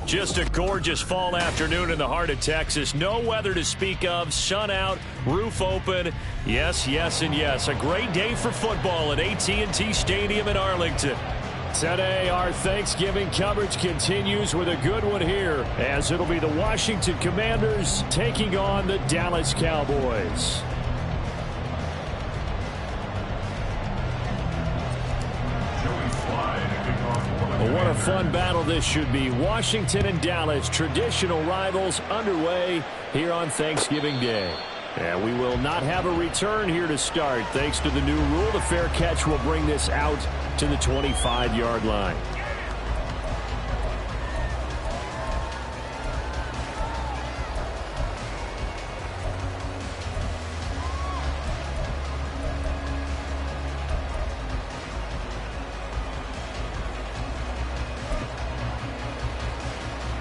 Just a gorgeous fall afternoon in the heart of Texas. No weather to speak of. Sun out, roof open. Yes, yes, and yes. A great day for football at AT&T Stadium in Arlington. Today, our Thanksgiving coverage continues with a good one here, as it'll be the Washington Commanders taking on the Dallas Cowboys. Well, what a fun battle this should be. Washington and Dallas, traditional rivals, underway here on Thanksgiving Day. And we will not have a return here to start. Thanks to the new rule, the fair catch will bring this out to the 25-yard line.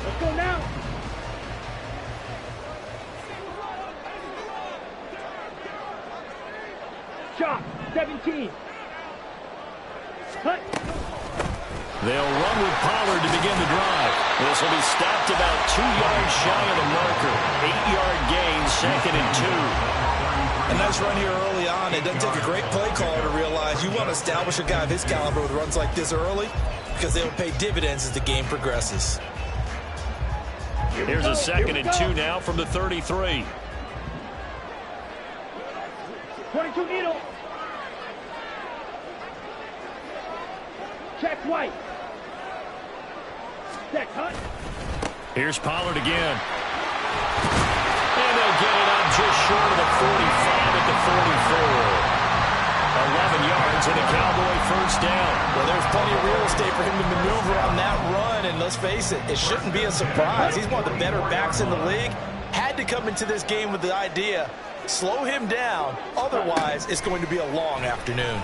Let's go now. Shot, 17. Cut. They'll run with Pollard to begin the drive. This will be stopped about 2 yards shy of the marker. 8-yard gain, 2nd and 2. A nice run here early on. It doesn't take a great play caller to realize you want to establish a guy of his caliber with runs like this early, because they'll pay dividends as the game progresses. Here's a 2nd and 2 now from the 33. 22 needle. Check right. Set cut. Here's Pollard again. And they'll get it up just short of the 45 at the 44. 11 yards and a Cowboy first down. Well, there's plenty of real estate for him to maneuver on that run, and let's face it, it shouldn't be a surprise. He's one of the better backs in the league. Had to come into this game with the idea, slow him down, otherwise it's going to be a long afternoon.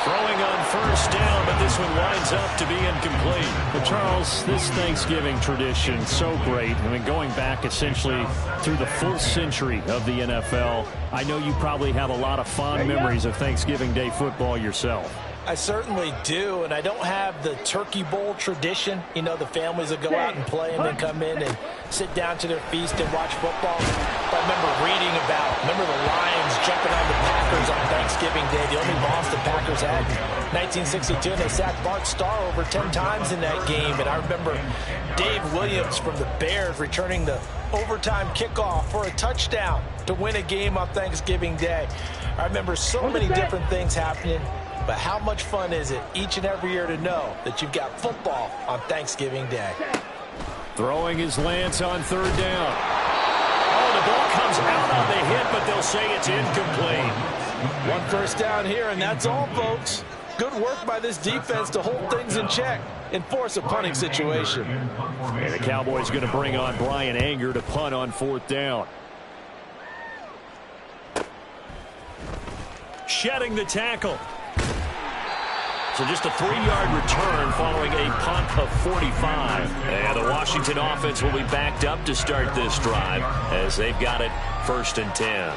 Throwing on first down, but this one winds up to be incomplete. Well, Charles, this Thanksgiving tradition, so great. I mean, going back essentially through the full century of the NFL, I know you probably have a lot of fond memories of Thanksgiving Day football yourself. I certainly do, and I don't have the turkey bowl tradition. You know, the families will go out and play and then come in and sit down to their feast and watch football. But I remember reading remember the Lions jumping on the Packers on Thanksgiving Day, the only loss the Packers had in 1962, and they sacked Bart Starr over 10 times in that game. And I remember Dave Williams from the Bears returning the overtime kickoff for a touchdown to win a game on Thanksgiving Day. I remember so many different things happening. But how much fun is it each and every year to know that you've got football on Thanksgiving Day? Throwing his Lance on third down. Oh, the ball comes out on the hit, but they'll say it's incomplete. One first down here, and that's all, folks. Good work by this defense to hold things in check and force a punting situation. And the Cowboys going to bring on Brian Anger to punt on fourth down. Shedding the tackle. So just a 3-yard return following a punt of 45. And the Washington offense will be backed up to start this drive as they've got it 1st and 10.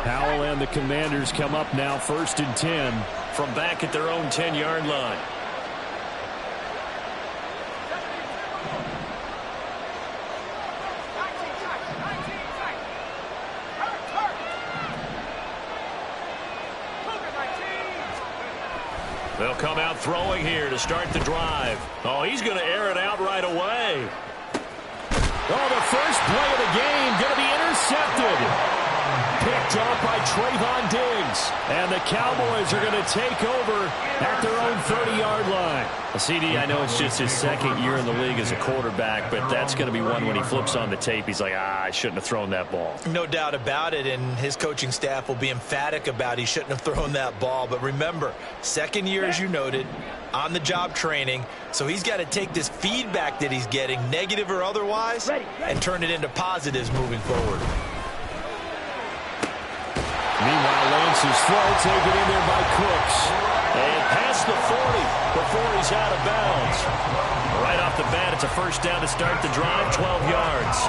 Howell and the Commanders come up now 1st and 10 from back at their own 10-yard line. They'll come out throwing here to start the drive. Oh, he's going to air it out right away. Oh, the first play of the game going to be intercepted. Picked off by Trayvon Diggs. And the Cowboys are going to take over at their own 30-yard line. CD, I know it's just his 2nd year in the league as a quarterback, but that's going to be one when he flips on the tape, he's like, I shouldn't have thrown that ball. No doubt about it, and his coaching staff will be emphatic about he shouldn't have thrown that ball. But remember, 2nd year, as you noted, on-the-job training, so he's got to take this feedback that he's getting, negative or otherwise, and turn it into positives moving forward. Meanwhile, Lance's throw taken in there by Cooks. And past the 40 before he's out of bounds. Right off the bat, it's a first down to start the drive, 12 yards.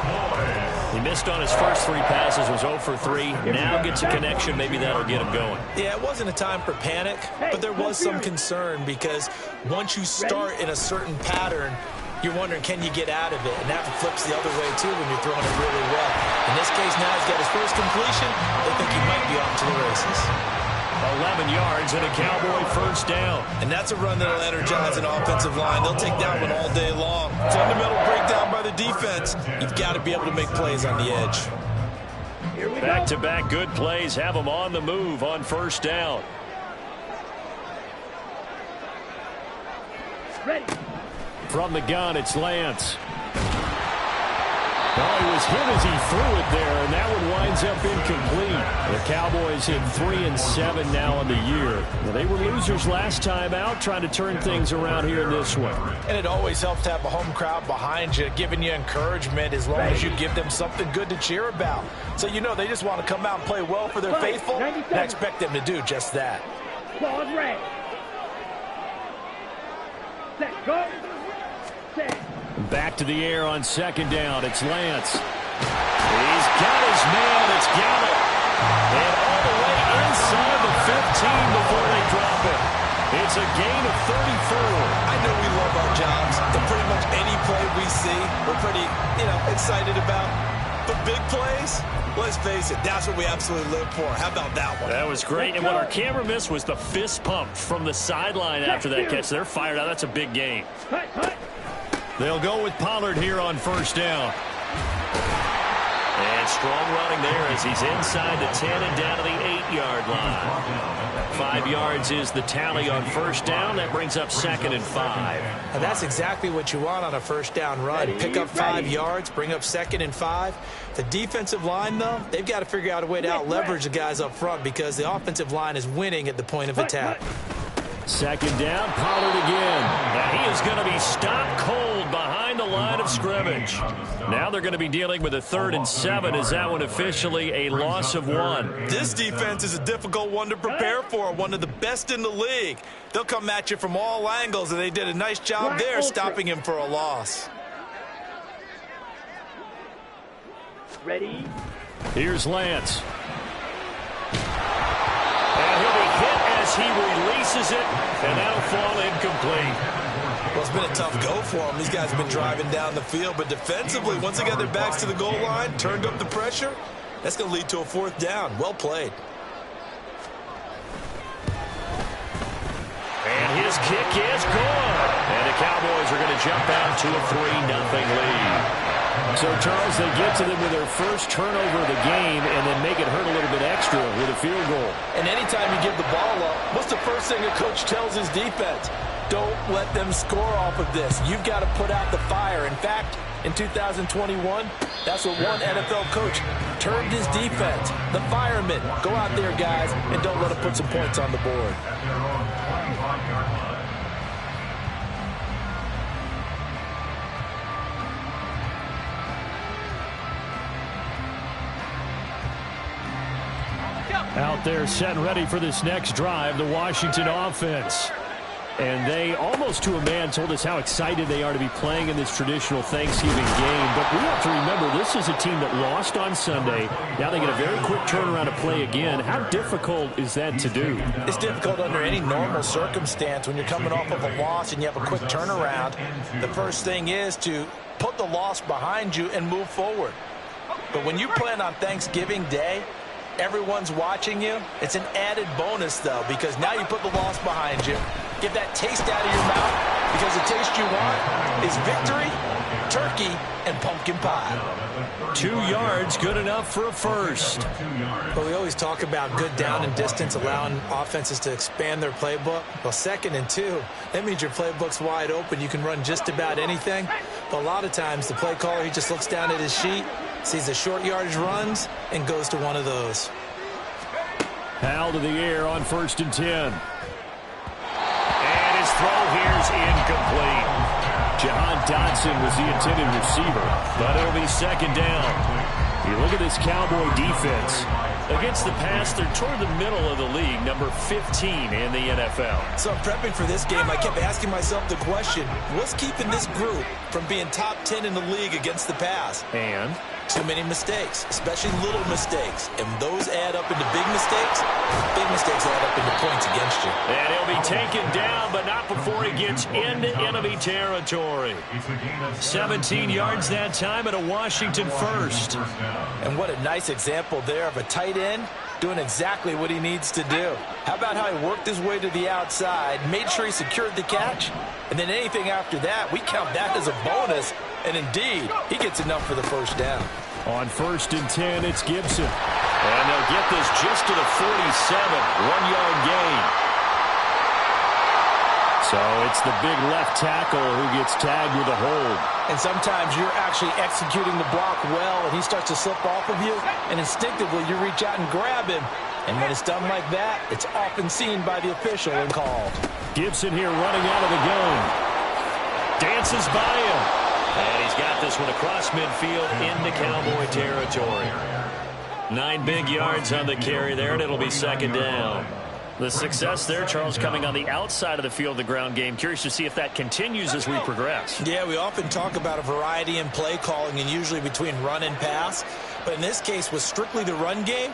He missed on his first 3 passes, was 0 for 3. Now gets a connection. Maybe that'll get him going. Yeah, it wasn't a time for panic, but there was some concern because once you start in a certain pattern, you're wondering, can you get out of it? And that flips the other way, too, when you're throwing it really well. In this case, now he's got his first completion. They think he might be off to the races. 11 yards and a Cowboy first down. And that's a run that'll energize an offensive line. They'll take that one all day long. Fundamental breakdown by the defense. You've got to be able to make plays on the edge. Back-to-back good plays have them on the move on first down. Ready. From the gun, it's Lance. Well, he was hit as he threw it there, and that one winds up incomplete. The Cowboys hit 3-7 now on the year. Well, they were losers last time out, trying to turn things around here in this one. And it always helps to have a home crowd behind you, giving you encouragement as long as you give them something good to cheer about. So you know they just want to come out and play well for their faithful, and I expect them to do just that. Pause red. Set, go. Set. Back to the air on second down. It's Lance. He's got his man. It's Gallup. And all the way inside the 15 before they drop it. It's a gain of 34. I know we love our jobs, and pretty much any play we see, we're pretty, excited about. But big plays, let's face it, that's what we absolutely live for. How about that one? That was great. And what our camera missed was the fist pump from the sideline after that catch. They're fired out. That's a big gain. They'll go with Pollard here on first down. And strong running there as he's inside the 10 and down to the 8-yard line. 5 yards is the tally on first down. That brings up 2nd and 5. And that's exactly what you want on a first down run. Pick up 5 yards, bring up 2nd and 5. The defensive line, though, they've got to figure out a way to out-leverage the guys up front because the offensive line is winning at the point of attack. 2nd down, Pollard again. And he is going to be stopped cold behind the line of scrimmage. Now they're going to be dealing with a 3rd and 7. Is that one officially a loss of 1? This defense is a difficult one to prepare for, one of the best in the league. They'll come at you from all angles, and they did a nice job there stopping him for a loss. Ready? Here's Lance. And he'll be hit as he releases it, and that'll fall incomplete. Well, it's been a tough go for them. These guys have been driving down the field, but defensively, once they got their backs to the goal line, turned up the pressure, that's going to lead to a 4th down. Well played. And his kick is good. And the Cowboys are going to jump out to a 3-0 lead. So, Charles, they get to them with their first turnover of the game and then make it hurt a little bit extra with a field goal. And anytime you give the ball up, what's the first thing a coach tells his defense? Don't let them score off of this. You've got to put out the fire. In fact, in 2021, that's what one NFL coach termed his defense. The firemen. Go out there, guys, and don't let them put some points on the board. Out there set and ready for this next drive, the Washington offense. And they, almost to a man, told us how excited they are to be playing in this traditional Thanksgiving game. But we have to remember, this is a team that lost on Sunday. Now they get a very quick turnaround to play again. How difficult is that to do? It's difficult under any normal circumstance when you're coming off of a loss and you have a quick turnaround. The first thing is to put the loss behind you and move forward. But when you plan on Thanksgiving Day, everyone's watching you. It's an added bonus, though, because now you put the loss behind you. Get that taste out of your mouth, because the taste you want is victory, turkey, and pumpkin pie. 2 yards, good enough for a first. Well, we always talk about good down and distance, allowing offenses to expand their playbook. Well, 2nd and 2, that means your playbook's wide open. You can run just about anything. But a lot of times, the play caller, he just looks down at his sheet, sees the short yardage runs, and goes to one of those. Hal to the air on 1st and 10. And his throw here's incomplete. Jahan Dotson was the intended receiver, but it'll be 2nd down. You look at this Cowboy defense. Against the pass, they're toward the middle of the league, number 15 in the NFL. So I'm prepping for this game. I kept asking myself the question, what's keeping this group from being top 10 in the league against the pass? And Too many mistakes, especially little mistakes. And those add up into big mistakes. Big mistakes add up into points against you. And he'll be taken down, but not before he gets into enemy territory. 17 yards that time and a Washington first. And what a nice example there of a tight end doing exactly what he needs to do. How about how he worked his way to the outside, made sure he secured the catch, and then anything after that, we count that as a bonus. And indeed, he gets enough for the first down. On 1st and 10, it's Gibson. And they'll get this just to the 47, 1-yard gain. So it's the big left tackle who gets tagged with a hold. And sometimes you're actually executing the block well, and he starts to slip off of you, and instinctively you reach out and grab him. And when it's done like that, it's often seen by the official and called. Gibson here running out of the gun. Dances by him. And he's got this one across midfield into Cowboy territory. 9 big yards on the carry there, and it'll be 2nd down. The success there, Charles, coming on the outside of the field, the ground game. Curious to see if that continues as we progress. Yeah, we often talk about a variety in play calling and usually between run and pass. But in this case, with strictly the run game,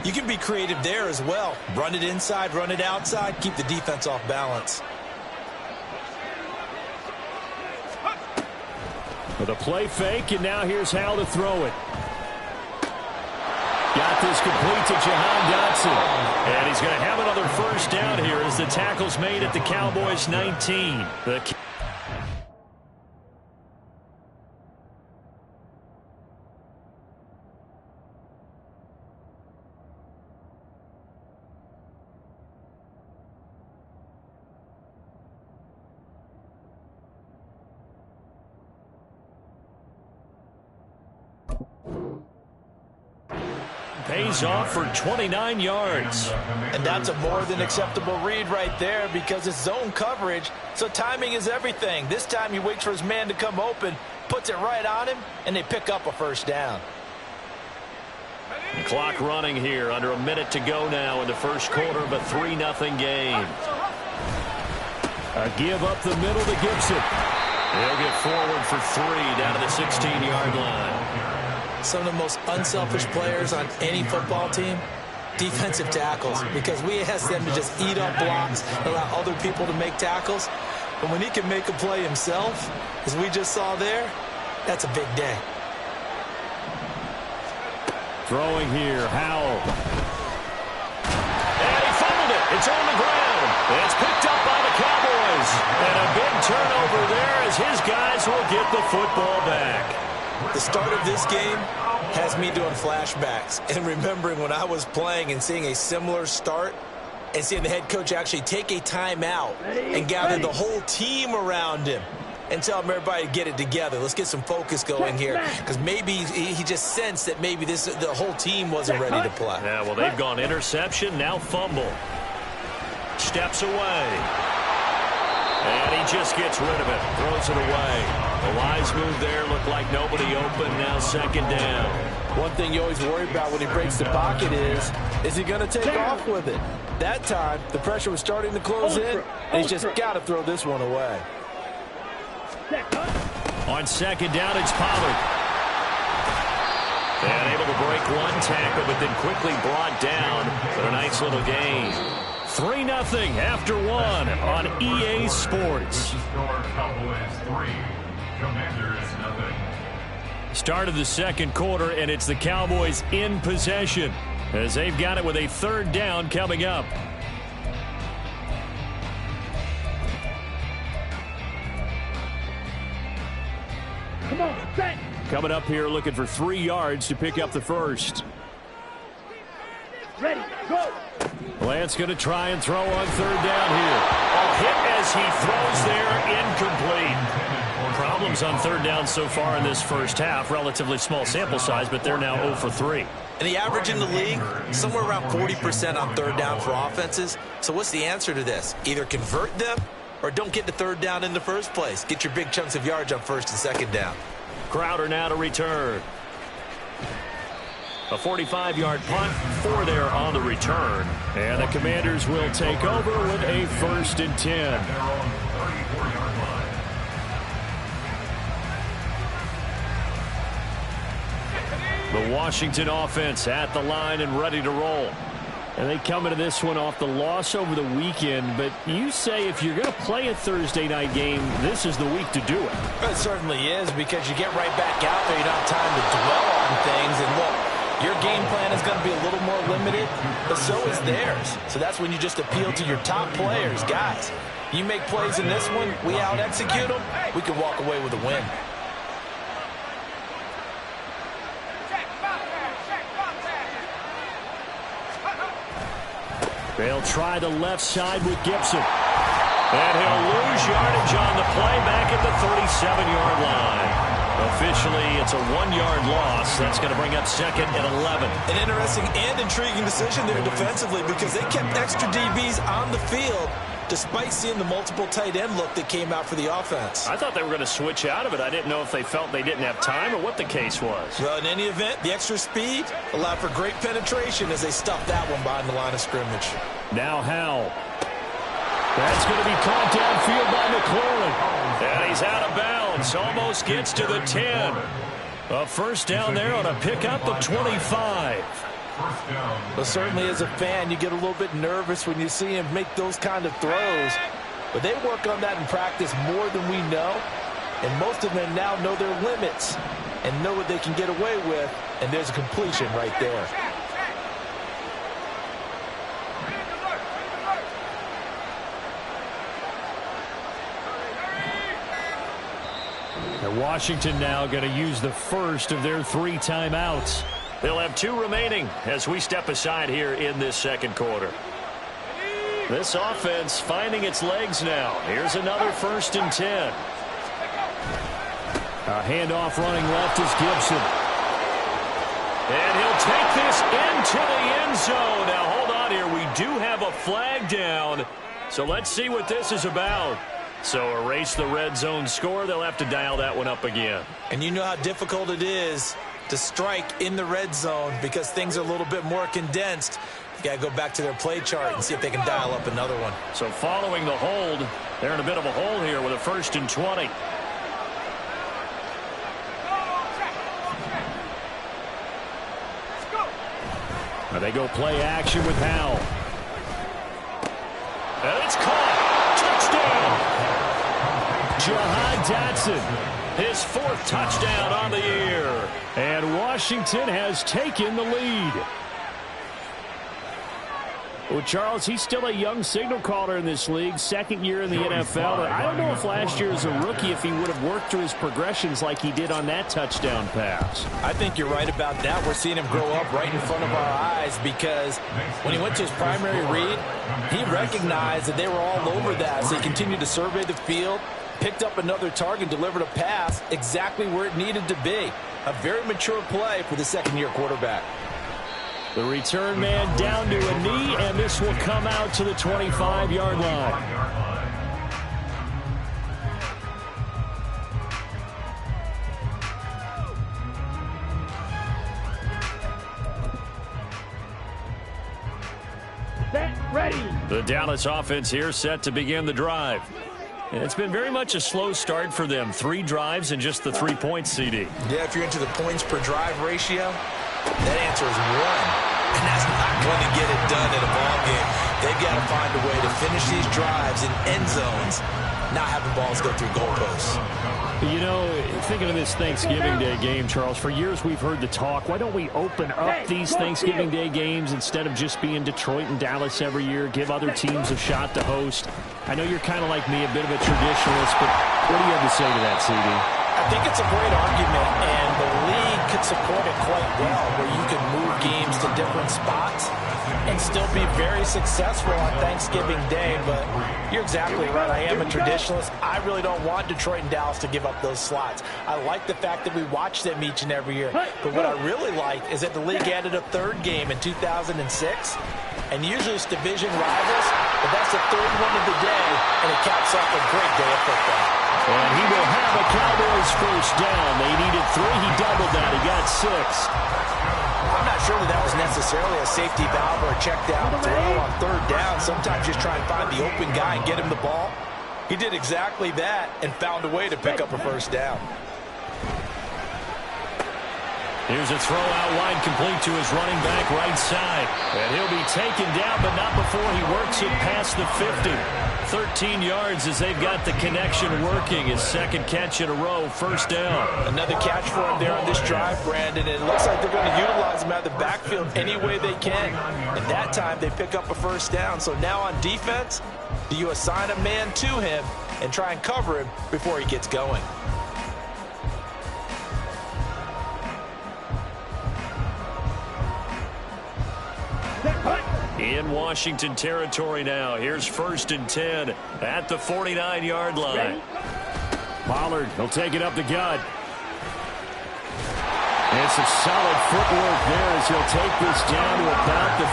you can be creative there as well. Run it inside, run it outside, keep the defense off balance. With a play fake, and now here's how to throw it. Got this complete to Jahan Dotson. And he's going to have another first down here as the tackle's made at the Cowboys' 19. Pays off for 29 yards. And that's a more than acceptable read right there because it's zone coverage, so timing is everything. This time he waits for his man to come open, puts it right on him, and they pick up a first down. The clock running here, under a minute to go now in the first quarter of a 3-0 game. A give up the middle to Gibson. He'll get forward for 3 down to the 16-yard line. Some of the most unselfish players on any football team, defensive tackles, because we ask them to just eat up blocks, allow other people to make tackles. But when he can make a play himself, as we just saw there, that's a big day. Throwing here, Howell. And he fumbled it. It's on the ground. It's picked up by the Cowboys. And a big turnover there as his guys will get the football back. The start of this game has me doing flashbacks and remembering when I was playing and seeing a similar start and seeing the head coach actually take a timeout and gather the whole team around him and tell everybody to get it together. Let's get some focus going here because maybe he just sensed that maybe the whole team wasn't ready to play. Yeah, well, they've gone interception, now fumble. Steps away. And he just gets rid of it, throws it away. A wise move there, looked like nobody open, now 2nd down. One thing you always worry about when he breaks the pocket is he going to take off with it? That time, the pressure was starting to close in, and he's just got to throw this one away. On 2nd down, it's Pollard. And able to break one tackle, but then quickly brought down for a nice little gain. 3-0 after 1 on EA Sports. Start of the second quarter, and it's the Cowboys in possession as they've got it with a 3rd down coming up. Come on, set. Coming up here looking for 3 yards to pick up the first. Ready, go. Lance going to try and throw on 3rd down here. A hit as he throws there, incomplete. Problems on 3rd down so far in this first half. Relatively small sample size, but they're now 0 for 3. And the average in the league, somewhere around 40% on 3rd down for offenses. So what's the answer to this? Either convert them or don't get to 3rd down in the first place. Get your big chunks of yards on 1st and 2nd down. Crowder now to return. A 45-yard punt, 4 there on the return. And the Commanders will take over with a 1st and 10. The Washington offense at the line and ready to roll. And they come into this one off the loss over the weekend. But you say if you're going to play a Thursday night game, this is the week to do it. It certainly is, because you get right back out there. You don't have time to dwell on things. And look, your game plan is going to be a little more limited, but so is theirs. So that's when you just appeal to your top players. Guys, you make plays in this one, we out-execute them, we can walk away with a win. They'll try the left side with Gibson. And he'll lose yardage on the play back at the 37-yard line. Officially, it's a 1-yard loss. That's going to bring up second and 11. An interesting and intriguing decision there defensively, because they kept extra DBs on the field despite seeing the multiple tight end look that came out for the offense. I thought they were going to switch out of it. I didn't know if they felt they didn't have time or what the case was. Well, in any event, the extra speed allowed for great penetration as they stuffed that one behind the line of scrimmage. Now Howell. That's going to be caught downfield by McLaurin. And he's out of bounds. Almost gets to the 10. A first down there on a pickup of 25. Well, certainly as a fan, you get a little bit nervous when you see him make those kind of throws. But they work on that in practice more than we know. And most of them now know their limits and know what they can get away with. And there's a completion right there. And Washington now going to use the first of their 3 timeouts. They'll have 2 remaining as we step aside here in this second quarter. This offense finding its legs now. Here's another 1st and 10. A handoff running left is Gibson. And he'll take this into the end zone. Now hold on here. We do have a flag down. So let's see what this is about. So erase the red zone score. They'll have to dial that one up again. And you know how difficult it is to strike in the red zone because things are a little bit more condensed. You got to go back to their play chart and see if they can dial up another one. So following the hold, they're in a bit of a hole here with a 1st and 20. Now they go play action with Howell. And it's caught. Touchdown. Jahan Dotson, his 4th touchdown on the year. And Washington has taken the lead. Well, Charles, he's still a young signal caller in this league, 2nd year in the NFL. I don't know if last year as a rookie, if he would have worked through his progressions like he did on that touchdown pass. I think you're right about that. We're seeing him grow up right in front of our eyes because when he went to his primary read, he recognized that they were all over that. So he continued to survey the field, picked up another target, delivered a pass exactly where it needed to be. A very mature play for the 2nd-year quarterback. The return man down to a knee, and this will come out to the 25-yard line. Set, ready. The Dallas offense here set to begin the drive. And it's been very much a slow start for them. 3 drives and just the 3 points, CD. Yeah, if you're into the points per drive ratio, that answer is 1. And that's not going to get it done in a ball game. They've got to find a way to finish these drives in end zones, not having balls go through goalposts. You know, thinking of this Thanksgiving Day game, Charles, for years we've heard the talk, why don't we open up these Thanksgiving Day games instead of just being Detroit and Dallas every year, give other teams a shot to host? I know you're kind of like me, a bit of a traditionalist, but what do you have to say to that, CD? I think it's a great argument, and the league could support it quite well, where you can move games to different spots and still be very successful on Thanksgiving Day. But you're exactly right. I am a traditionalist. I really don't want Detroit and Dallas to give up those slots. I like the fact that we watch them each and every year. But what I really like is that the league added a 3rd game in 2006. And usually it's division rivals, but that's the 3rd one of the day, and it caps off a great day of football. And he will have a Cowboys 1st down. They needed 3. He doubled that. He got 6. I'm not sure that was necessarily a safety valve or a check down throw on 3rd down. Sometimes just try and find the open guy and get him the ball. He did exactly that and found a way to pick up a 1st down. Here's a throw out wide, complete to his running back right side. And he'll be taken down, but not before he works it past the 50. 13 yards as they've got the connection working. His second catch in a row, first down. Another catch for him there on this drive, Brandon. And it looks like they're going to utilize him out of the backfield any way they can. And that time they pick up a first down. So now on defense, do you assign a man to him and try and cover him before he gets going? In Washington territory now. Here's 1st and 10 at the 49-yard line. Pollard, he'll take it up the gut. And some solid footwork there as he'll take this down to about the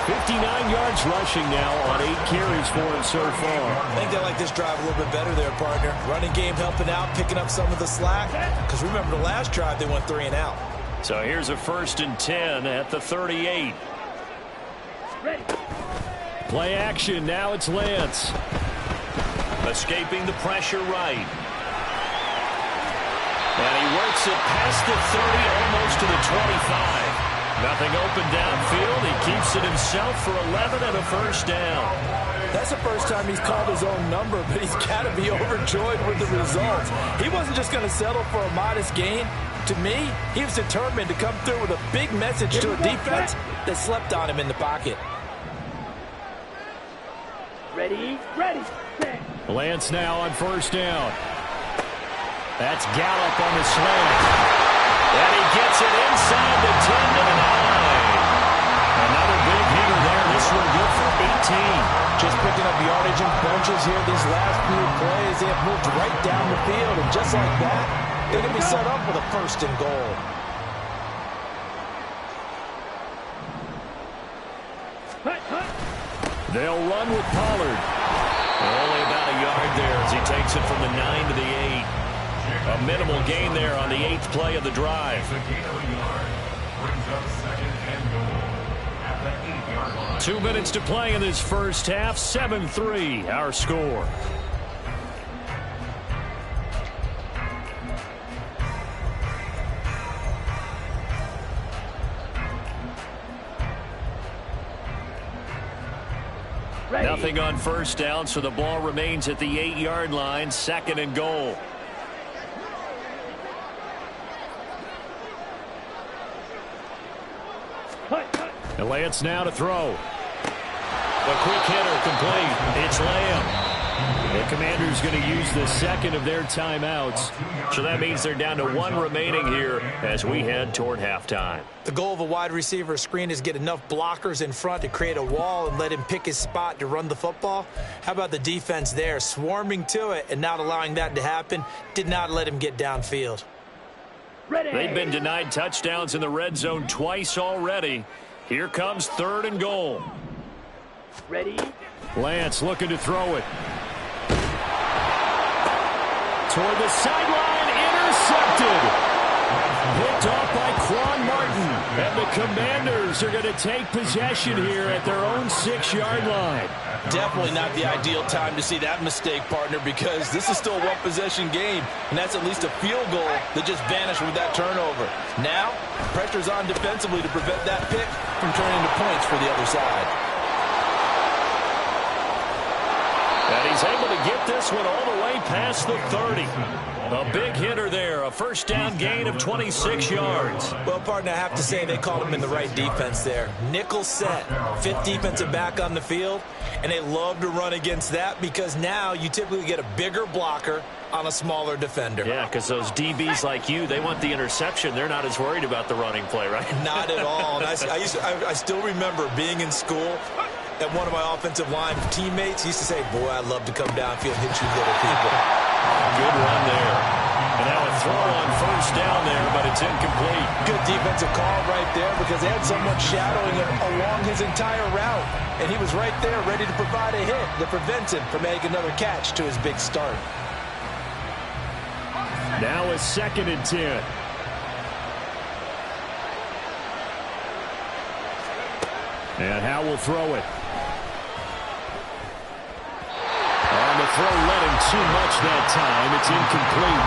38. 59 yards rushing now on 8 carries for him so far. I think they like this drive a little bit better there, partner. Running game helping out, picking up some of the slack. Because remember the last drive, they went 3 and out. So here's a 1st and 10 at the 38. Play action. Now it's Lance. Escaping the pressure right. And he works it past the 30, almost to the 25. Nothing open downfield. He keeps it himself for 11 and a first down. That's the first time he's called his own number, but he's got to be overjoyed with the results. He wasn't just going to settle for a modest gain. To me, he was determined to come through with a big message to a defense that slept on him in the pocket. Ready, set. Lance now on first down. That's Gallup on the slant. And he gets it inside the 10 to the 9. Another big hitter there. This one good for 18. Just picking up yardage in bunches here these last few plays. They have moved right down the field, and just like that, they're going to be set up with a 1st and goal. They'll run with Pollard. Only about a yard there as he takes it from the 9 to the 8. A minimal gain there on the 8th play of the drive. 2 minutes to play in this first half. 7-3 our score. Nothing on first down, so the ball remains at the 8-yard line. 2nd and goal. And Lance now to throw. A quick hitter complete. It's Lamb. The Commanders going to use the 2nd of their timeouts. So that means they're down to 1 remaining here as we head toward halftime. The goal of a wide receiver screen is get enough blockers in front to create a wall and let him pick his spot to run the football. How about the defense there, swarming to it and not allowing that to happen? Did not let him get downfield. They've been denied touchdowns in the red zone twice already. Here comes 3rd and goal. Ready. Lance looking to throw it. Toward the sideline, intercepted. Picked off by Quan Martin. And the Commanders are going to take possession here at their own 6-yard line. Definitely not the ideal time to see that mistake, partner, because this is still a one-possession game, and that's at least a field goal that just vanished with that turnover. Now, pressure's on defensively to prevent that pick from turning into points for the other side. And he's able to get this one all the way past the 30. A big hitter there, a first down gain of 26 yards. Well, partner, I have to say they called him in the right defense there. Nickel set, 5th defensive back on the field, and they love to run against that because now you typically get a bigger blocker on a smaller defender. Yeah, because those DBs like you, they want the interception. They're not as worried about the running play, right? Not at all. And I still remember being in school, and one of my offensive line teammates used to say, boy, I'd love to come downfield and hit you little people. Good run there. And now a throw on first down there, but it's incomplete. Good defensive call right there because they had someone shadowing him along his entire route. And he was right there ready to provide a hit that prevents him from making another catch to his big start. Now a 2nd and 10. And Howe will throw it. And the throw led him too much that time. It's incomplete.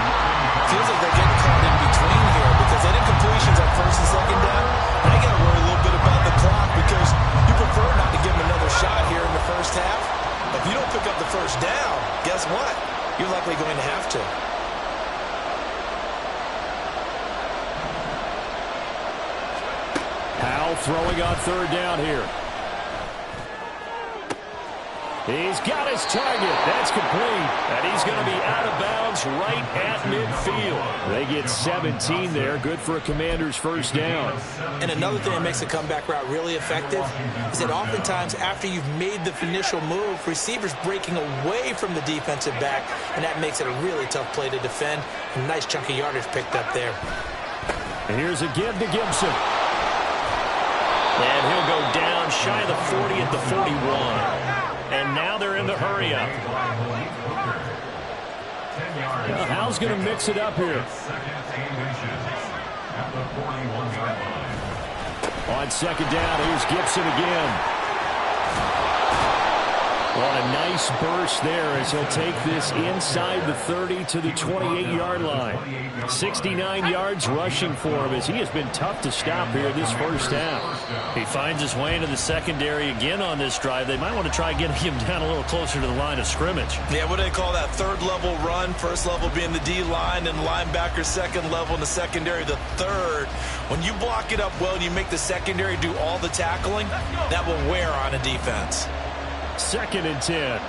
Feels like they're getting caught in between here because they first down, guess what? You're likely going to have to. Powell throwing on third down here. He's got his target. That's complete. And he's going to be out of bounds right at midfield. They get 17 there. Good for a Commander's first down. And another thing that makes the comeback route really effective is that oftentimes after you've made the initial move, receivers breaking away from the defensive back, and that makes it a really tough play to defend. A nice chunk of yardage picked up there. And here's a give to Gibson. And he'll go down shy of the 40 at the 41. And now they're in the hurry-up. Well, Hal's going to mix it up here. On second down, here's Gibson again. What a nice burst there as he'll take this inside the 30 to the 28-yard line. 69 yards rushing for him as he has been tough to stop here this first half. He finds his way into the secondary again on this drive. They might want to try getting him down a little closer to the line of scrimmage. Yeah, what do they call that? Third level run. First level being the D-line and linebacker. Second level in the secondary, the third. When you block it up well and you make the secondary do all the tackling, that will wear on a defense. 2nd and 10.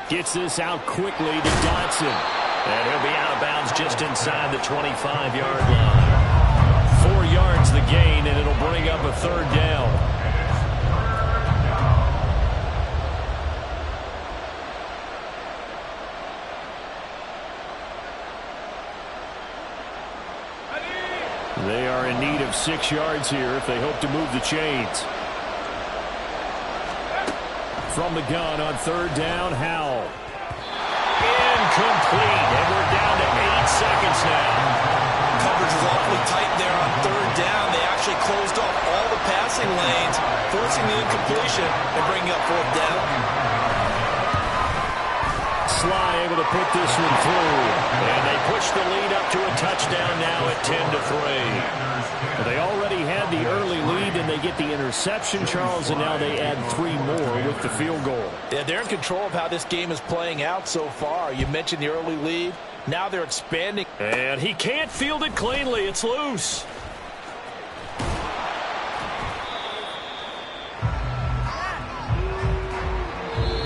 Gets this out quickly to Dotson. And he'll be out of bounds just inside the 25-yard line. 4 yards the gain, and it'll bring up a third down. They are in need of 6 yards here if they hope to move the chains. From the gun on third down, Howell. Incomplete, and we're down to 8 seconds now. Coverage is awfully tight there on third down. They actually closed off all the passing lanes, forcing the incompletion and bringing up fourth down. Sly able to put this one through. And they push the lead up to a touchdown now at 10-3. Well, they already had the early lead, and they get the interception, Charles, and now they add 3 more with the field goal. Yeah, they're in control of how this game is playing out so far. You mentioned the early lead. Now they're expanding. And he can't field it cleanly. It's loose.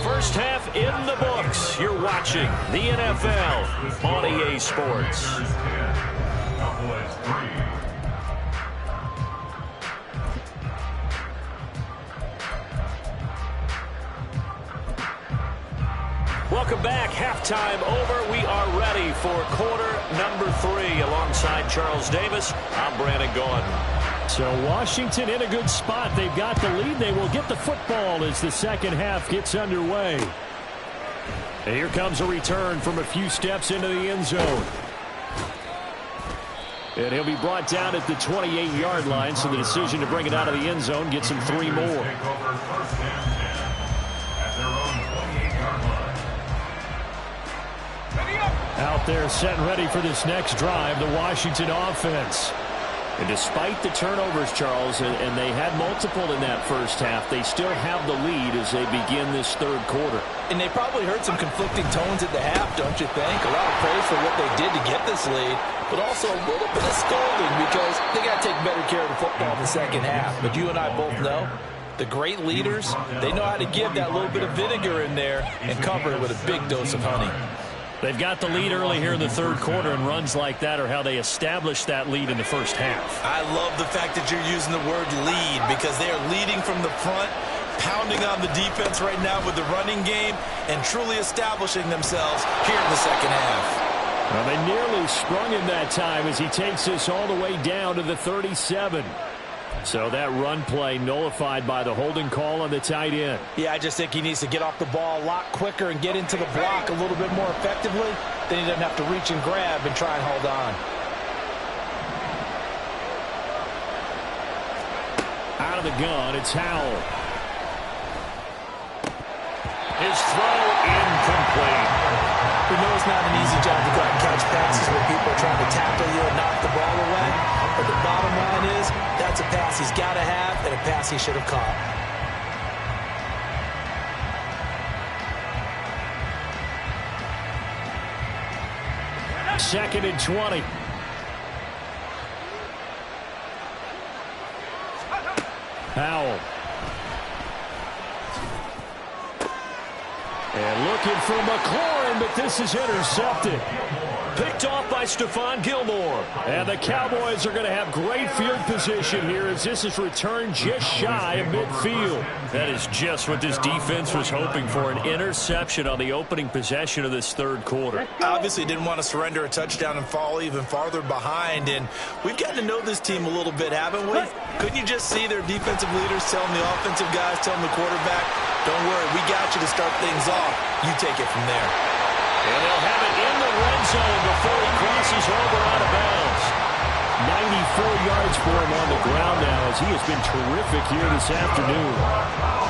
First half in the books. You're watching the NFL on EA Sports. Welcome back. Halftime over. We are ready for quarter number 3. Alongside Charles Davis, I'm Brandon Gordon. So Washington in a good spot. They've got the lead. They will get the football as the second half gets underway. And here comes a return from a few steps into the end zone. And he'll be brought down at the 28-yard line, so the decision to bring it out of the end zone gets him 3 more. Out there set and ready for this next drive, the Washington offense. And despite the turnovers, Charles, and they had multiple in that first half, they still have the lead as they begin this third quarter. And they probably heard some conflicting tones at the half, don't you think? A lot of praise for what they did to get this lead, but also a little bit of scolding because they got to take better care of the football in the second half. But you and I both know the great leaders, they know how to give that little bit of vinegar in there and cover it with a big dose of honey. They've got the lead early here in the third quarter, and runs like that are how they establish that lead in the first half. I love the fact that you're using the word lead because they are leading from the front, pounding on the defense right now with the running game, and truly establishing themselves here in the second half. Well, they nearly sprung him that time as he takes this all the way down to the 37. So that run play nullified by the holding call on the tight end. Yeah, I just think he needs to get off the ball a lot quicker and get into the block a little bit more effectively. Then he doesn't have to reach and grab and try and hold on. Out of the gun, it's Howell. His throw incomplete. it's not an easy job to go out and catch passes where people are trying to tackle you and knock the ball away. But the bottom line is, that's a pass he's got to have and a pass he should have caught. Second and 20. Powell. And looking for McLaurin, but this is intercepted. Picked off by Stephon Gilmore. And the Cowboys are going to have great field position here as this is returned just shy of midfield. That is just what this defense was hoping for, an interception on the opening possession of this third quarter. Obviously didn't want to surrender a touchdown and fall even farther behind. And we've gotten to know this team a little bit, haven't we? Couldn't you just see their defensive leaders telling the offensive guys, telling the quarterback, don't worry, we got you to start things off. You take it from there. And they'll have it in the red zone before he crosses over out of bounds. 94 yards for him on the ground now as he has been terrific here this afternoon.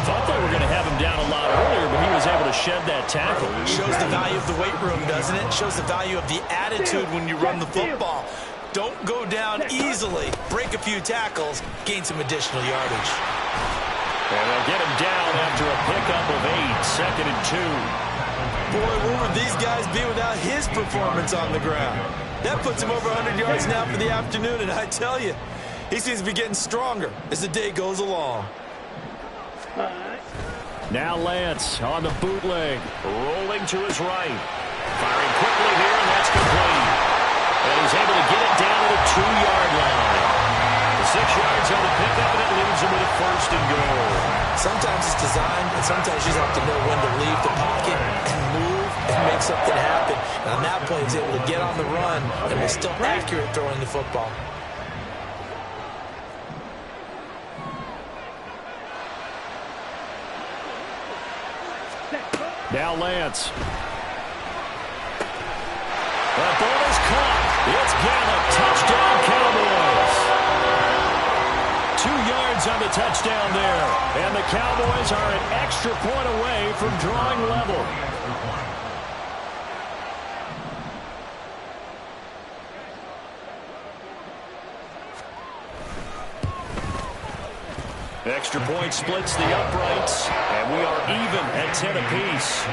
Thought they were going to have him down a lot earlier, but he was able to shed that tackle. Shows the value of the weight room, doesn't it? Shows the value of the attitude when you run the football. Don't go down easily. Break a few tackles. Gain some additional yardage. And they'll get him down after a pickup of 8. Second and 2. Boy, where would these guys be without his performance on the ground? That puts him over 100 yards now for the afternoon, and I tell you, he seems to be getting stronger as the day goes along. Now Lance on the bootleg. Rolling to his right. Firing quickly here, and that's complete. And he's able to get it down to the 2-yard line. The 6 yards on the pickup, and it leaves him with a first and goal. Sometimes it's designed, and sometimes you just have to know when to leave the pocket and move and make something happen. And on that play, he's able to get on the run and was still accurate throwing the football. Now Lance. The ball is caught. It's Gallup. Touchdown, Cowboys. 2 yards on the touchdown there. And the Cowboys are an extra point away from drawing level. Extra point splits the uprights, and we are even at 10 apiece.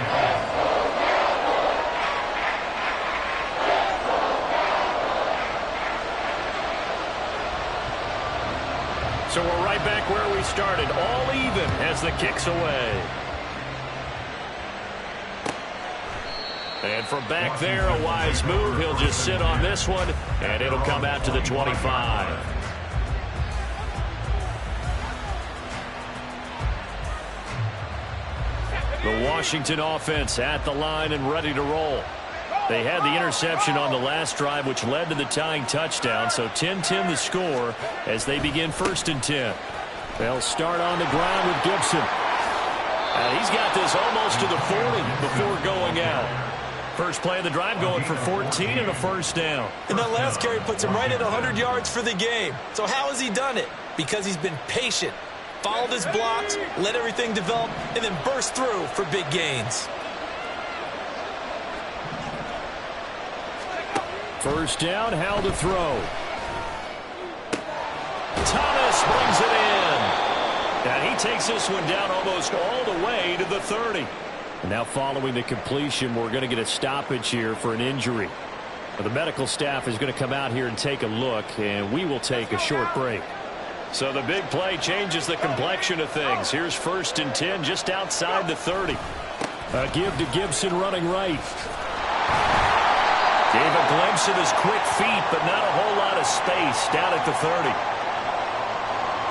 So we're right back where we started, all even as the kick's away. And from back there, a wise move. He'll just sit on this one, and it'll come out to the 25. The Washington offense at the line and ready to roll. They had the interception on the last drive, which led to the tying touchdown. So 10-10 the score as they begin 1st and 10. They'll start on the ground with Gibson. And he's got this almost to the 40 before going out. First play of the drive going for 14 and a first down. And that last carry puts him right at 100 yards for the game. So how has he done it? Because he's been patient. Followed his blocks, let everything develop, and then burst through for big gains. First down, how to throw. Thomas brings it in. And he takes this one down almost all the way to the 30. And now following the completion, we're going to get a stoppage here for an injury. The medical staff is going to come out here and take a look, and we will take a short break. So the big play changes the complexion of things. Here's 1st and 10 just outside the 30. A give to Gibson running right. Gave a glimpse of his quick feet, but not a whole lot of space down at the 30.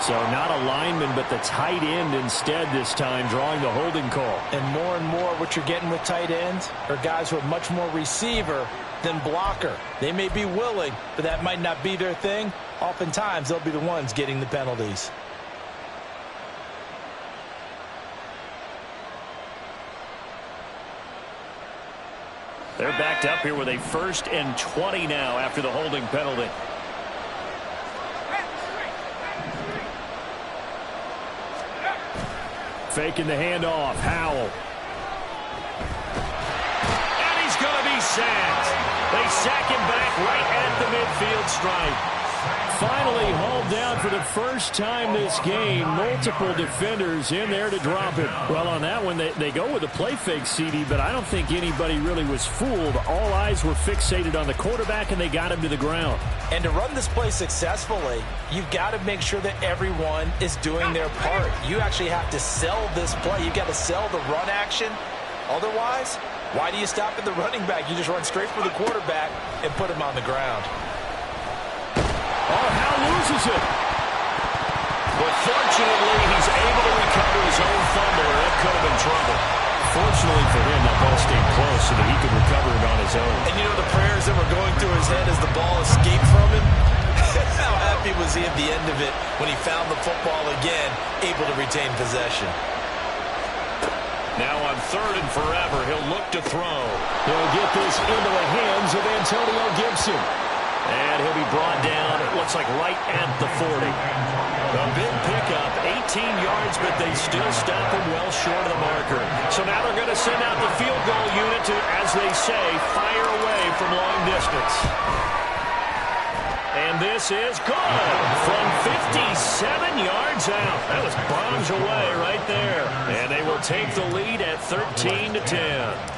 So not a lineman, but the tight end instead this time, drawing the holding call. And more what you're getting with tight ends are guys who are much more receiver than blocker. They may be willing, but that might not be their thing. Oftentimes, they'll be the ones getting the penalties. They're backed up here with a 1st and 20 now after the holding penalty. Faking the handoff. Howell. And he's going to be sacked. They sack him back right at the midfield stripe. Finally hauled down for the first time this game. Multiple defenders in there to drop him. Well, on that one, they go with a play fake, CD, but I don't think anybody really was fooled. All eyes were fixated on the quarterback, and they got him to the ground. And to run this play successfully, you've got to make sure that everyone is doing their part. You actually have to sell this play. You've got to sell the run action. Otherwise, why do you stop at the running back? You just run straight for the quarterback and put him on the ground. Oh, Howe loses it. But fortunately, he's able to recover his own fumble, or that could have been trouble. Fortunately for him, that ball stayed close so that he could recover it on his own. And you know the prayers that were going through his head as the ball escaped from him? How happy was he at the end of it when he found the football again, able to retain possession? Now on 3rd and forever, he'll look to throw. He'll get this into the hands of Antonio Gibson. And he'll be brought down, it looks like right at the 40. A big pickup, 18 yards, but they still stop him well short of the marker. So now they're going to send out the field goal unit to, as they say, fire away from long distance. And this is good from 57 yards out. That was bombs away right there. And they will take the lead at 13-10.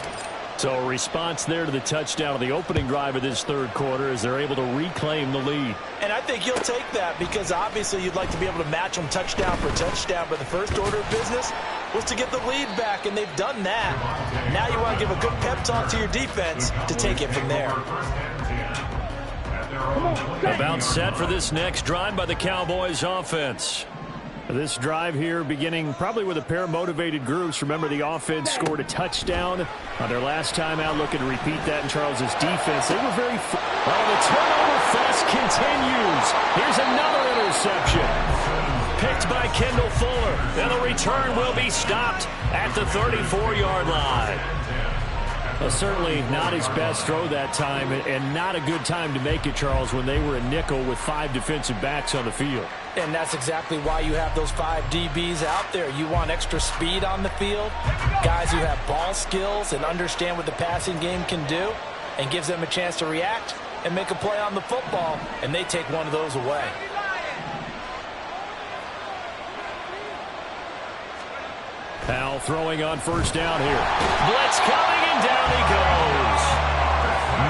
So a response there to the touchdown of the opening drive of this third quarter as they're able to reclaim the lead. And I think you'll take that because obviously you'd like to be able to match them touchdown for touchdown, but the first order of business was to get the lead back, and they've done that. Now you want to give a good pep talk to your defense to take it from there. About set for this next drive by the Cowboys offense. This drive here beginning probably with a pair of motivated groups. Remember, the offense scored a touchdown on their last time out. Looking to repeat that in Charles's defense. They were very... Well, the turnover fest continues. Here's another interception. Picked by Kendall Fuller. And the return will be stopped at the 34-yard line. Well, certainly not his best throw that time, and not a good time to make it, Charles, when they were a nickel with 5 defensive backs on the field. And that's exactly why you have those 5 DBs out there. You want extra speed on the field, guys who have ball skills and understand what the passing game can do, and gives them a chance to react and make a play on the football, and they take one of those away. Powell throwing on first down here. Blitz coming, and down he goes.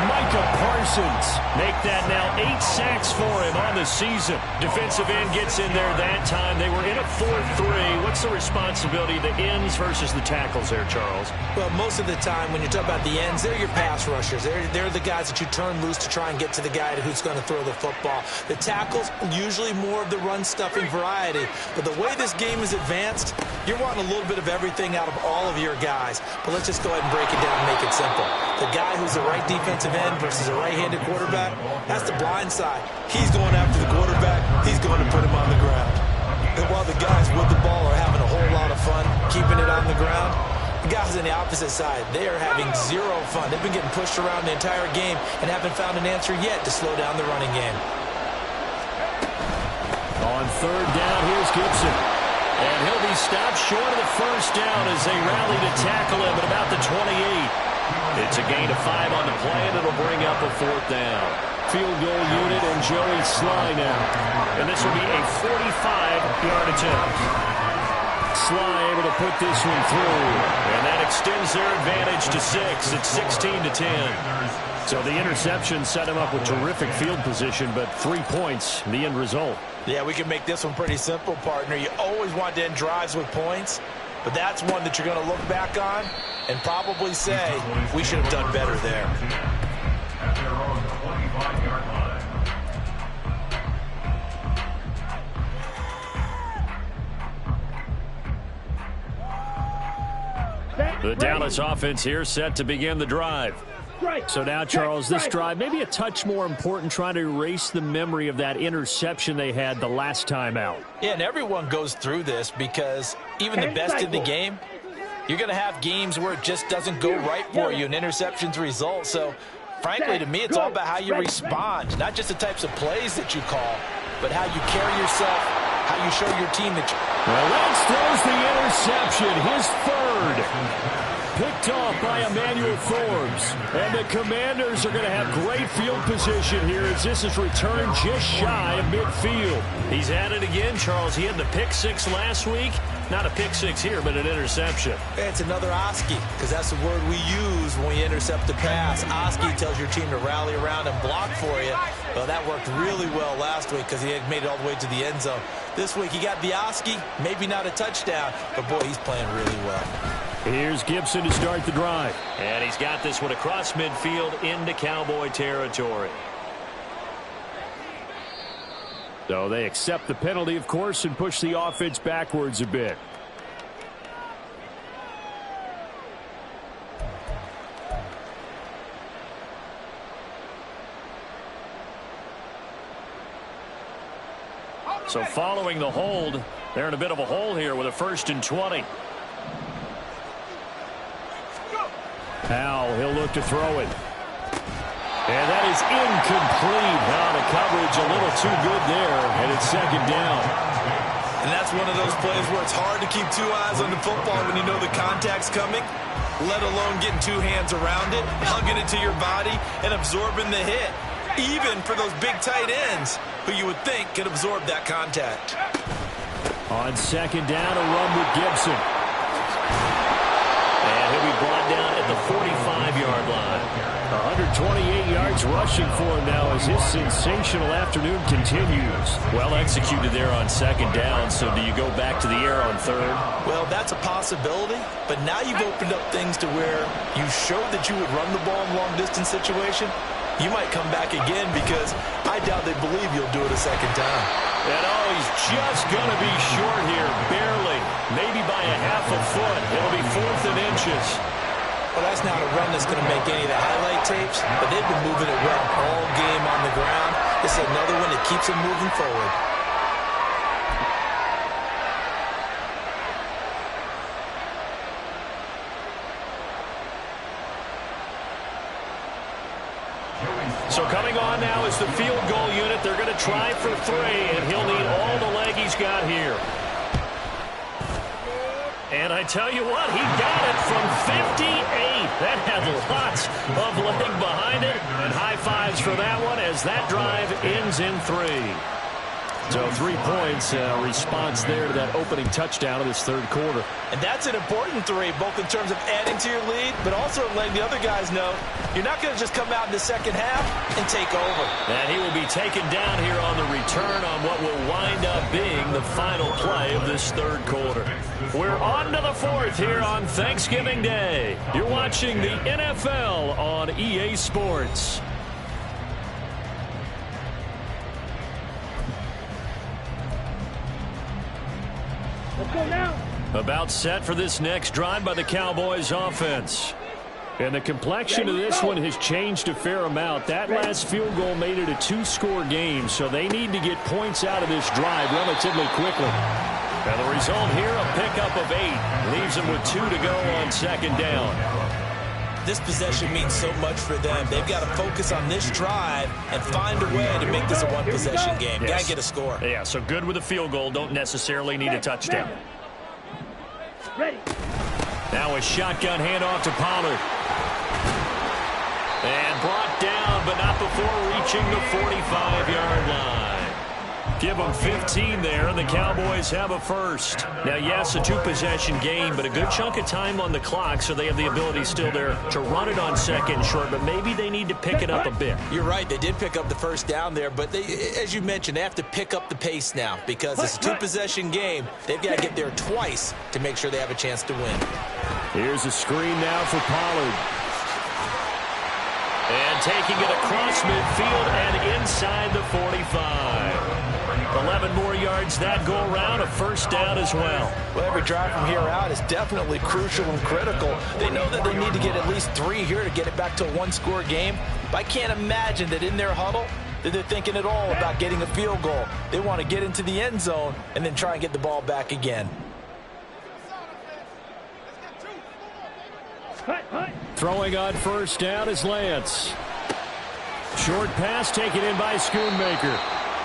Micah Parsons. Make that now 8 sacks for him on the season. Defensive end gets in there that time. They were in a 4-3. What's the responsibility of the ends versus the tackles there, Charles? Well, most of the time when you talk about the ends, they're your pass rushers. They're the guys that you turn loose to try and get to the guy who's going to throw the football. The tackles, usually more of the run-stuffing variety. But the way this game is advanced, you're wanting a little bit of everything out of all of your guys. But let's just go ahead and break it down and make it simple. The guy who's the right defensive end versus a right-handed quarterback, that's the blind side. He's going after the quarterback. He's going to put him on the ground. And while the guys with the ball are having a whole lot of fun keeping it on the ground, the guys on the opposite side, they are having zero fun. They've been getting pushed around the entire game and haven't found an answer yet to slow down the running game. On third down, here's Gibson. And he'll be stopped short of the first down as they rally to tackle him at about the 28. It's a gain of 5 on the play, and it'll bring up a 4th down. Field goal unit and Joey Sly now. And this will be a 45-yard attempt. Sly able to put this one through. And that extends their advantage to 6. It's 16-10. So the interception set him up with terrific field position, but 3 points, the end result. Yeah, we can make this one pretty simple, partner. You always want to end drives with points, but that's one that you're going to look back on and probably say, we should have done better there. The Dallas offense here set to begin the drive. So now, Charles, this drive maybe a touch more important, trying to erase the memory of that interception they had the last time out. Yeah, and everyone goes through this because even the best in the game, you're going to have games where it just doesn't go right for you and interceptions result. So, frankly, to me, it's all about how you respond, not just the types of plays that you call, but how you carry yourself, how you show your team that you... Well, Lance throws the interception, his 3rd. picked off by Emmanuel Forbes. And the Commanders are going to have great field position here as this is returned just shy of midfield. He's at it again, Charles. He had the pick six last week. Not a pick six here, but an interception. It's another Oski, because that's the word we use when we intercept a pass. Oski tells your team to rally around and block for you. Well, that worked really well last week because he had made it all the way to the end zone. This week he got the Oski, maybe not a touchdown, but boy, he's playing really well. Here's Gibson to start the drive. And he's got this one across midfield into Cowboy territory. So they accept the penalty, of course, and push the offense backwards a bit. So following the hold, they're in a bit of a hole here with a 1st and 20. Powell, he'll look to throw it. And that is incomplete. Now the coverage a little too good there, and it's 2nd down. And that's one of those plays where it's hard to keep 2 eyes on the football when you know the contact's coming, let alone getting 2 hands around it, hugging it to your body, and absorbing the hit. Even for those big tight ends who you would think could absorb that contact. On 2nd down, a run with Gibson. And he'll be brought down at the 45-yard line. 128 yards rushing for him now as his sensational afternoon continues. Well executed there on 2nd down, so do you go back to the air on 3rd? Well, that's a possibility, but now you've opened up things to where you showed that you would run the ball in long-distance situation. You might come back again because I doubt they believe you'll do it a 2nd time. And he's just going to be short here, barely, maybe by a half a foot. It'll be 4th and inches. Well, that's not a run that's going to make any of the highlight tapes, but they've been moving it well all game on the ground. This is another one that keeps them moving forward. So coming on now is the field goal unit. They're going to try for 3, and he'll need all the leg he's got here. And I tell you what, he got it from 58. That had lots of leg behind it. And high fives for that one as that drive ends in 3. So 3 points, response there to that opening touchdown of this 3rd quarter. And that's an important 3, both in terms of adding to your lead, but also letting the other guys know you're not going to just come out in the 2nd half and take over. And he will be taken down here on the return on what will wind up being the final play of this 3rd quarter. We're on to the 4th here on Thanksgiving Day. You're watching the NFL on EA Sports. Let's go now. About set for this next drive by the Cowboys offense. And the complexion of this one has changed a fair amount. That last field goal made it a 2-score game, so they need to get points out of this drive relatively quickly. And the result here, a pickup of 8. Leaves them with 2 to go on 2nd down. This possession means so much for them. They've got to focus on this drive and find a way to make this a one-possession game. Yes. Got to get a score. Yeah, so good with a field goal. Don't necessarily need a touchdown. Ready. Now a shotgun handoff to Pollard. And brought down, but not before reaching the 45-yard line. Give them 15 there, and the Cowboys have a 1st. Now, yes, a 2-possession game, but a good chunk of time on the clock, so they have the ability still there to run it on 2nd short, but maybe they need to pick it up a bit. You're right. They did pick up the 1st down there, but they, as you mentioned, they have to pick up the pace now because it's a 2-possession game. They've got to get there twice to make sure they have a chance to win. Here's a screen now for Pollard. And taking it across midfield and inside the 45. 11 more yards that go around, a 1st down as well. Well, every drive from here out is definitely crucial and critical. They know that they need to get at least 3 here to get it back to a 1-score game. But I can't imagine that in their huddle that they're thinking at all about getting a field goal. They want to get into the end zone and then try and get the ball back again. Throwing on 1st down is Lance. Short pass taken in by Schoonmaker.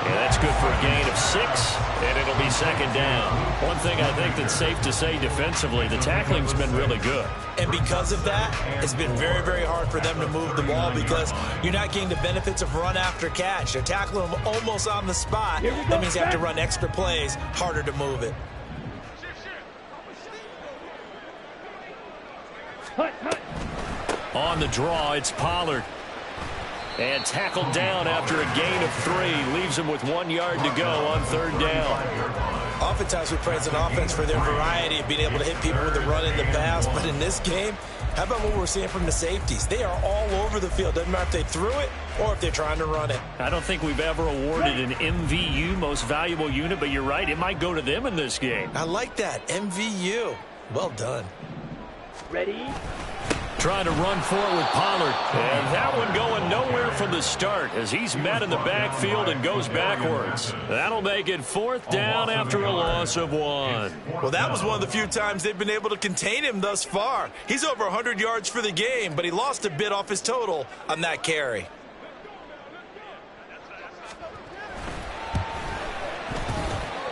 And that's good for a gain of 6, and it'll be second down. One thing I think that's safe to say defensively, the tackling's been really good. And because of that, it's been very, very hard for them to move the ball because you're not getting the benefits of run after catch. They're tackling them almost on the spot. That means you have to run extra plays, harder to move it. On the draw, it's Pollard. And tackled down after a gain of 3. Leaves him with 1 yard to go on third down. Oftentimes we praise an offense for their variety of being able to hit people with the run in the pass. But in this game, how about what we're seeing from the safeties? They are all over the field. Doesn't matter if they threw it or if they're trying to run it. I don't think we've ever awarded an MVU, most valuable unit, but you're right. It might go to them in this game. I like that. MVU. Well done. Ready? Trying to run for it with Pollard. And that one going nowhere from the start as he's met in the backfield and goes backwards. That'll make it 4th down after a loss of 1. Well, that was one of the few times they've been able to contain him thus far. He's over 100 yards for the game, but he lost a bit off his total on that carry.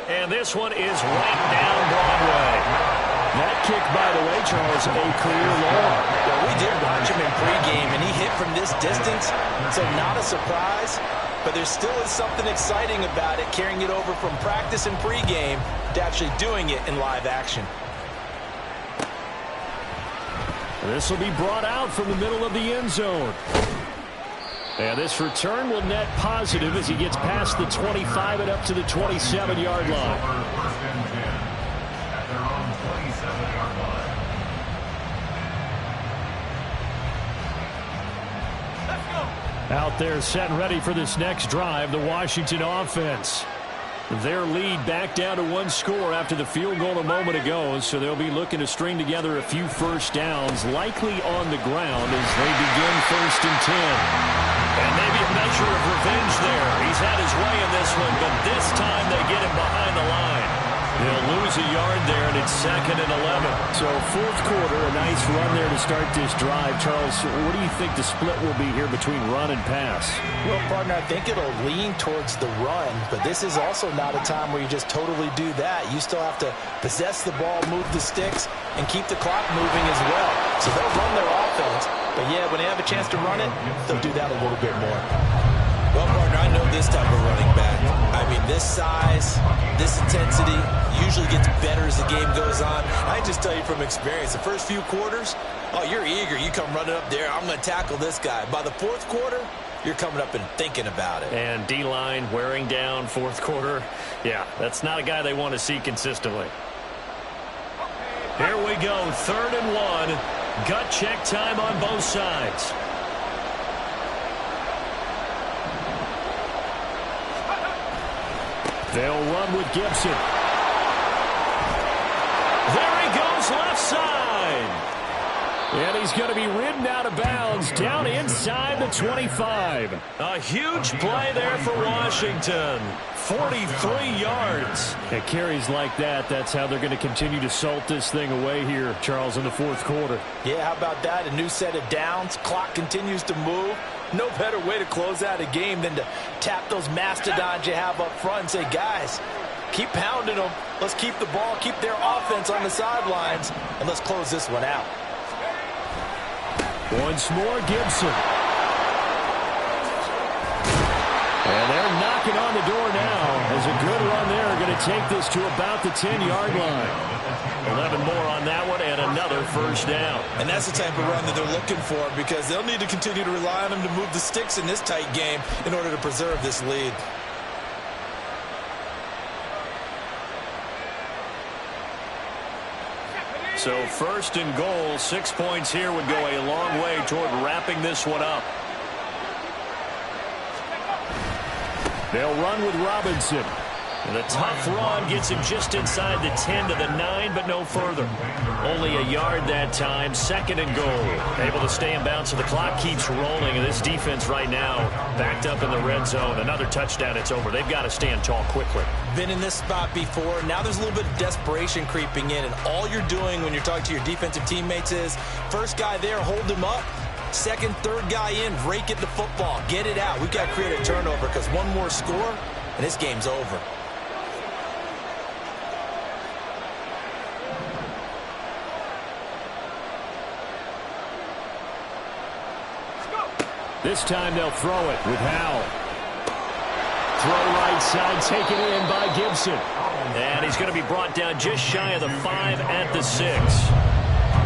And this one is right down Broadway. That kick, by the way, Charles, a career long. Well, we did watch him in pregame, and he hit from this distance, so not a surprise. But there still is something exciting about it, carrying it over from practice and pregame to actually doing it in live action. This will be brought out from the middle of the end zone. And this return will net positive as he gets past the 25 and up to the 27-yard line. Out there set and ready for this next drive, the Washington offense. Their lead back down to 1 score after the field goal a moment ago, so they'll be looking to string together a few first downs, likely on the ground as they begin 1st and 10. And maybe a measure of revenge there. He's had his way in this one, but this time they get him behind the line. They'll lose a yard there, and it's 2nd and 11. So 4th quarter, a nice run there to start this drive. Charles, what do you think the split will be here between run and pass? Well, partner, I think it'll lean towards the run, but this is also not a time where you just totally do that. You still have to possess the ball, move the sticks, and keep the clock moving as well. So they'll run their offense, but yeah, when they have a chance to run it, they'll do that a little bit more. Well, partner, I know this type of running back. I mean, this size, this intensity usually gets better as the game goes on. I just tell you from experience, the first few quarters, oh, you're eager. You come running up there, I'm going to tackle this guy. By the 4th quarter, you're coming up and thinking about it. And D-line wearing down 4th quarter. Yeah, that's not a guy they want to see consistently. Here we go, 3rd and 1. Gut check time on both sides. They'll run with Gibson. There he goes, left side. And he's going to be ridden out of bounds down inside the 25. A huge play there for Washington. 43 yards. At carries like that, that's how they're going to continue to salt this thing away here, Charles, in the 4th quarter. Yeah, how about that? A new set of downs. Clock continues to move. No better way to close out a game than to tap those mastodons you have up front and say, guys, keep pounding them. Let's keep the ball, keep their offense on the sidelines, and let's close this one out. Once more, Gibson. And they're knocking on the door now. As a good run there, going to take this to about the 10-yard line. 11 more on that one and another 1st down. And that's the type of run that they're looking for because they'll need to continue to rely on him to move the sticks in this tight game in order to preserve this lead. So 1st and goal, 6 points here would go a long way toward wrapping this one up. They'll run with Robinson. And the tough run gets him just inside the 10 to the 9, but no further. Only a yard that time, 2nd and goal. Able to stay in bounds, so the clock keeps rolling. And this defense right now backed up in the red zone. Another touchdown, it's over. They've got to stand tall quickly. Been in this spot before. Now there's a little bit of desperation creeping in. And all you're doing when you're talking to your defensive teammates is, first guy there, hold him up. 2nd, 3rd guy in, rake at the football. Get it out. We've got to create a turnover because one more score, and this game's over. This time they'll throw it with Howell. Throw right side, taken in by Gibson. And he's going to be brought down just shy of the 5 at the 6.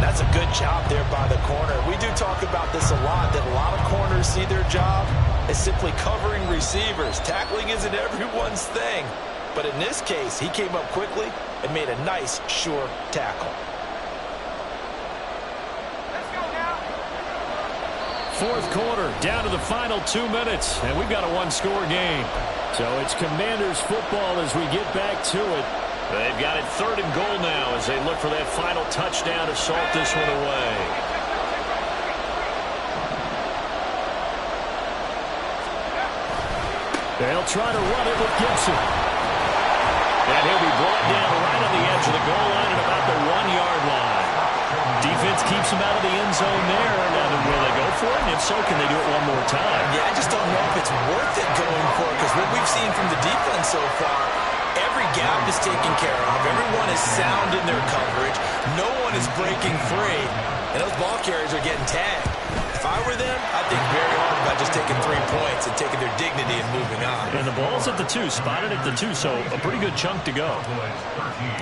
That's a good job there by the corner. We do talk about this a lot, that a lot of corners see their job as simply covering receivers. Tackling isn't everyone's thing. But in this case, he came up quickly and made a nice, sure tackle. Fourth quarter, down to the final 2 minutes, and we've got a one-score game. So it's Commanders football as we get back to it. They've got it 3rd and goal now as they look for that final touchdown to salt this one away. They'll try to run it with Gibson. And he'll be brought down right on the edge of the goal line at about the 1-yard line. Defense keeps him out of the end zone there. Now, will they go for it? And if so, can they do it one more time? Yeah, I just don't know if it's worth it going for it, because what we've seen from the defense so far, every gap is taken care of. Everyone is sound in their coverage. No one is breaking free. And those ball carriers are getting tagged. If I were them, I'd think very hard about just taking 3 points and taking their dignity and moving on. And the ball's at the 2, spotted at the 2, so a pretty good chunk to go.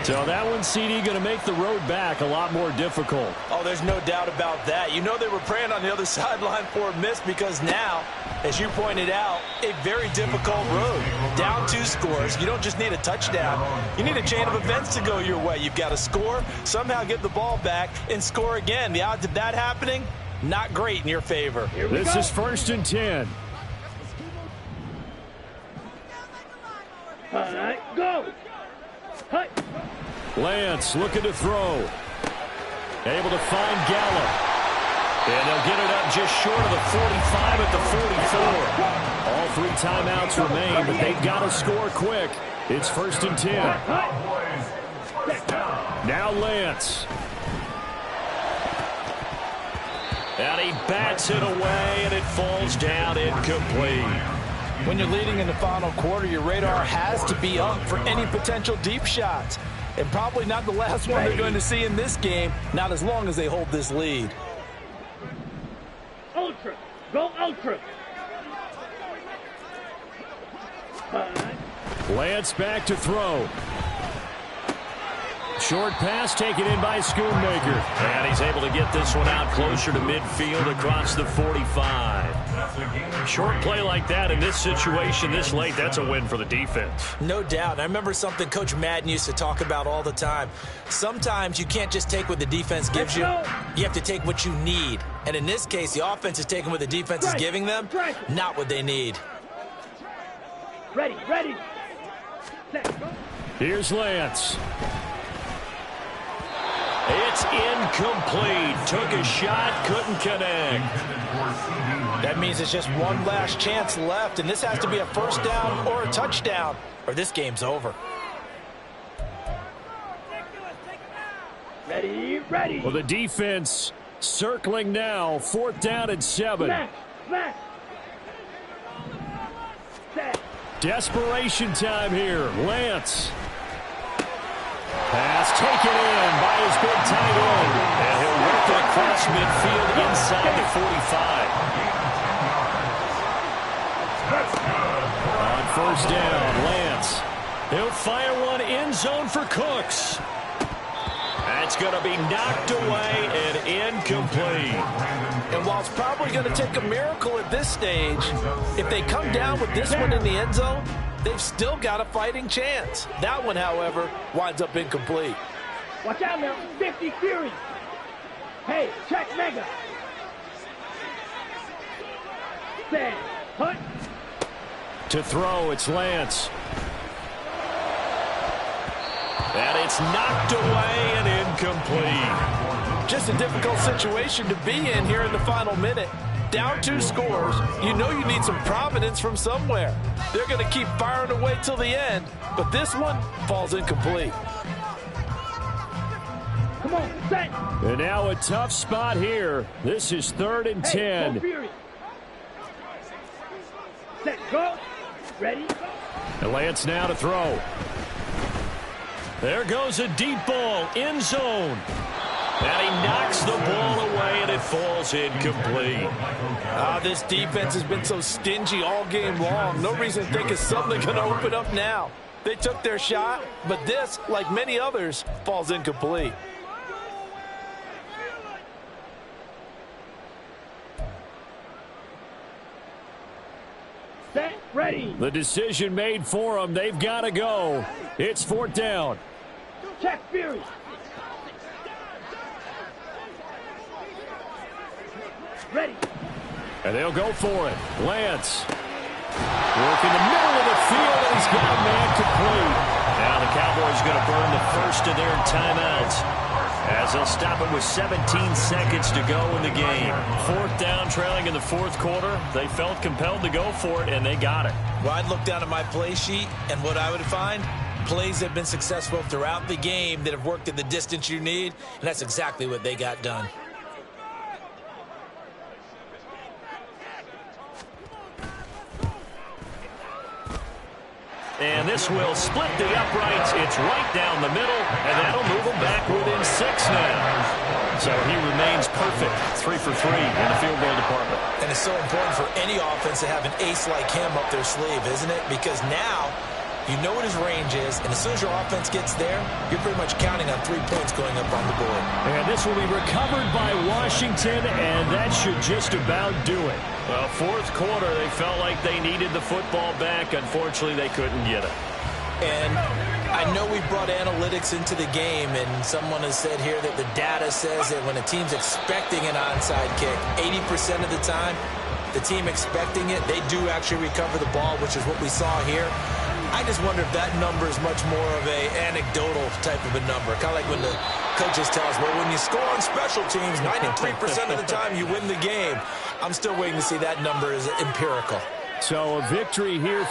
So that one, CD, going to make the road back a lot more difficult. Oh, there's no doubt about that. You know they were praying on the other sideline for a miss, because now, as you pointed out, a very difficult road. Down 2 scores. You don't just need a touchdown. You need a chain of events to go your way. You've got to score, somehow get the ball back, and score again. The odds of that happening, not great in your favor. This is 1st and 10. All right, go. Hut. Lance looking to throw. Able to find Gallup. And they'll get it up just short of the 45 at the 44. All 3 timeouts remain, but they've got to score quick. It's 1st and 10. Now Lance. And he bats it away, and it falls down incomplete. When you're leading in the final quarter, your radar has to be up for any potential deep shots. And probably not the last one they're going to see in this game, not as long as they hold this lead. Ultra. Go ultra. All right. Lance back to throw. Short pass taken in by Schoonmaker. And he's able to get this one out closer to midfield across the 45. Short play like that in this situation this late, that's a win for the defense. No doubt. I remember something Coach Madden used to talk about all the time. Sometimes you can't just take what the defense gives you. You have to take what you need. And in this case, the offense is taking what the defense is giving them, not what they need. Ready, ready. Set, go. Here's Lance. It's incomplete. Took a shot, couldn't connect. That means it's just one last chance left, and this has to be a first down or a touchdown, or this game's over. Ready, ready. Well, the defense circling now. 4th down and 7. Smash, smash. Set. Desperation time here. Lance. Pass taken in by his big tight end. And he'll work it across midfield inside the 45. On 1st down, Lance. He'll fire one end zone for Cooks. That's going to be knocked away and incomplete. And while it's probably going to take a miracle at this stage, if they come down with this one in the end zone, they've still got a fighting chance. That one, however, winds up incomplete. Watch out now. 50 Fury. Hey, check Mega. Set. Hut. To throw, it's Lance. And it's knocked away and incomplete. Just a difficult situation to be in here in the final minute. Down 2 scores, you know you need some providence from somewhere. They're going to keep firing away till the end, but this one falls incomplete. Come on, set. And now a tough spot here. This is 3rd and 10. Hey, go Fury. Set, go. Ready, go. And Lance now to throw. There goes a deep ball, end zone. And he knocks the ball away, and it falls incomplete. This defense has been so stingy all game long. No reason to think it's suddenly going to open up now. They took their shot, but this, like many others, falls incomplete. Set, ready. The decision made for them. They've got to go. It's 4th down. Check Fury. Ready. And they'll go for it. Lance. Work in the middle of the field, and he's got a man complete. Now the Cowboys are going to burn the first of their timeouts as they'll stop it with 17 seconds to go in the game. 4th down, trailing in the 4th quarter. They felt compelled to go for it, and they got it. Well, I'd look down at my play sheet, and what I would find, plays have been successful throughout the game that have worked at the distance you need, and that's exactly what they got done. And this will split the uprights. It's right down the middle, and that'll move him back within 6 now. So he remains perfect, 3 for 3 in the field goal department. And it's so important for any offense to have an ace like him up their sleeve, isn't it? Because now you know what his range is, and as soon as your offense gets there, you're pretty much counting on 3 points going up on the board. And this will be recovered by Washington, and that should just about do it. Well, 4th quarter, they felt like they needed the football back. Unfortunately, they couldn't get it. And I know we brought analytics into the game, and someone has said here that the data says that when a team's expecting an onside kick, 80% of the time, the team expecting it, they do actually recover the ball, which is what we saw here. I just wonder if that number is much more of a anecdotal type of a number. Kind of like when the coaches tell us, well, when you score on special teams, 93% of the time you win the game. I'm still waiting to see that number is empirical. So a victory here for